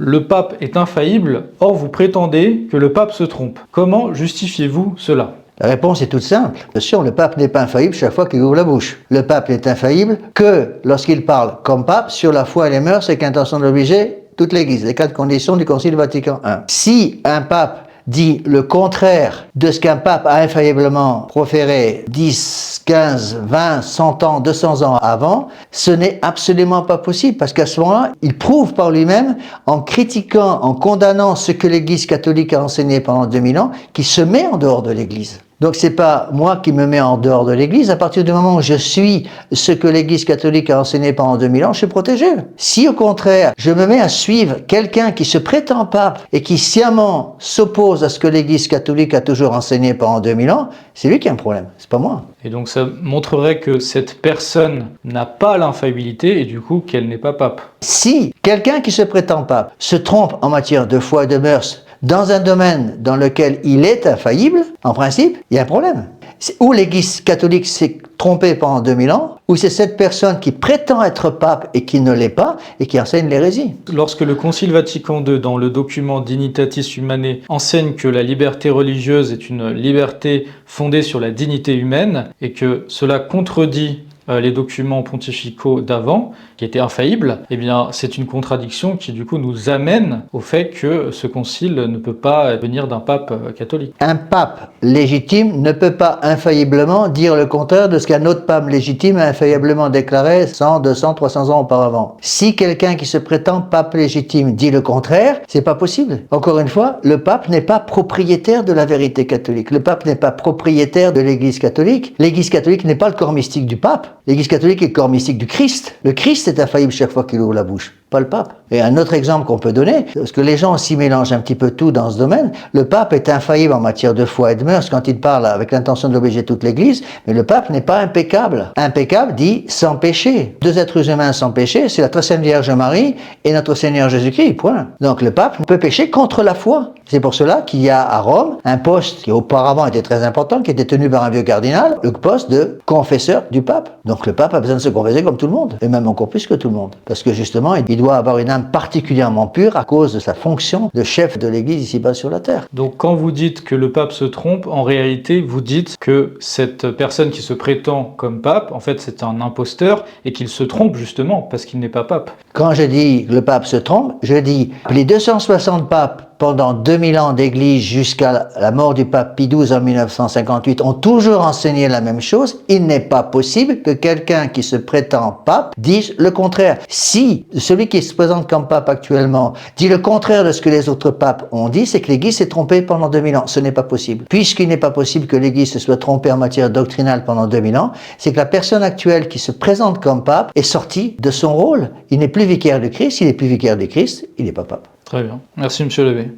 Le pape est infaillible, or vous prétendez que le pape se trompe. Comment justifiez-vous cela? La réponse est toute simple. Bien sûr, le pape n'est pas infaillible chaque fois qu'il ouvre la bouche. Le pape n'est infaillible que lorsqu'il parle comme pape sur la foi et les mœurs avec intention d'obliger toute l'Église, les 4 conditions du Concile Vatican I. Si un pape dit le contraire de ce qu'un pape a infailliblement proféré 10, 15, 20, 100 ans, 200 ans avant, ce n'est absolument pas possible parce qu'à ce moment-là, il prouve par lui-même, en critiquant, en condamnant ce que l'Église catholique a enseigné pendant 2000 ans, qu'il se met en dehors de l'Église. Donc c'est pas moi qui me mets en dehors de l'Église. À partir du moment où je suis ce que l'Église catholique a enseigné pendant 2000 ans, je suis protégé. Si au contraire, je me mets à suivre quelqu'un qui se prétend pape et qui sciemment s'oppose à ce que l'Église catholique a toujours enseigné pendant 2000 ans, c'est lui qui a un problème, c'est pas moi. Et donc ça montrerait que cette personne n'a pas l'infaillibilité et du coup qu'elle n'est pas pape. Si quelqu'un qui se prétend pape se trompe en matière de foi et de mœurs, dans un domaine dans lequel il est infaillible, en principe, il y a un problème. Ou l'Église catholique s'est trompée pendant 2000 ans, ou c'est cette personne qui prétend être pape et qui ne l'est pas, et qui enseigne l'hérésie. Lorsque le Concile Vatican II, dans le document Dignitatis Humanae, enseigne que la liberté religieuse est une liberté fondée sur la dignité humaine, et que cela contredit les documents pontificaux d'avant, qui étaient infaillibles, eh bien c'est une contradiction qui du coup nous amène au fait que ce concile ne peut pas venir d'un pape catholique. Un pape légitime ne peut pas infailliblement dire le contraire de ce qu'un autre pape légitime a infailliblement déclaré 100, 200, 300 ans auparavant. Si quelqu'un qui se prétend pape légitime dit le contraire, c'est pas possible. Encore une fois, le pape n'est pas propriétaire de la vérité catholique. Le pape n'est pas propriétaire de l'Église catholique. L'Église catholique n'est pas le corps mystique du pape. L'Église catholique est le corps mystique du Christ. Le Christ est infaillible chaque fois qu'il ouvre la bouche, pas le pape. Et un autre exemple qu'on peut donner, parce que les gens s'y mélangent un petit peu tout dans ce domaine, le pape est infaillible en matière de foi et de mœurs quand il parle avec l'intention d'obliger toute l'Église, mais le pape n'est pas impeccable. Impeccable dit sans péché. 2 êtres humains sans péché, c'est la très sainte Vierge Marie et notre Seigneur Jésus-Christ, point. Donc le pape peut pécher contre la foi. C'est pour cela qu'il y a à Rome un poste qui auparavant était très important, qui était tenu par un vieux cardinal, le poste de confesseur du pape. Donc le pape a besoin de se confesser comme tout le monde, et même encore plus que tout le monde. Parce que justement, il doit avoir une âme particulièrement pure à cause de sa fonction de chef de l'Église ici-bas sur la terre. Donc quand vous dites que le pape se trompe, en réalité vous dites que cette personne qui se prétend comme pape, en fait c'est un imposteur et qu'il se trompe justement parce qu'il n'est pas pape. Quand je dis que le pape se trompe, je dis les 260 papes pendant 2000 ans d'Église jusqu'à la mort du pape Pie XII en 1958 ont toujours enseigné la même chose. Il n'est pas possible que quelqu'un qui se prétend pape dise le contraire. Si celui qui se présente comme pape actuellement dit le contraire de ce que les autres papes ont dit, c'est que l'Église s'est trompée pendant 2000 ans. Ce n'est pas possible. Puisqu'il n'est pas possible que l'Église se soit trompée en matière doctrinale pendant 2000 ans, c'est que la personne actuelle qui se présente comme pape est sortie de son rôle. Il n'est plus vicaire du Christ, il n'est plus vicaire du Christ, il n'est pas pape. Très bien. Merci, Monsieur Levé.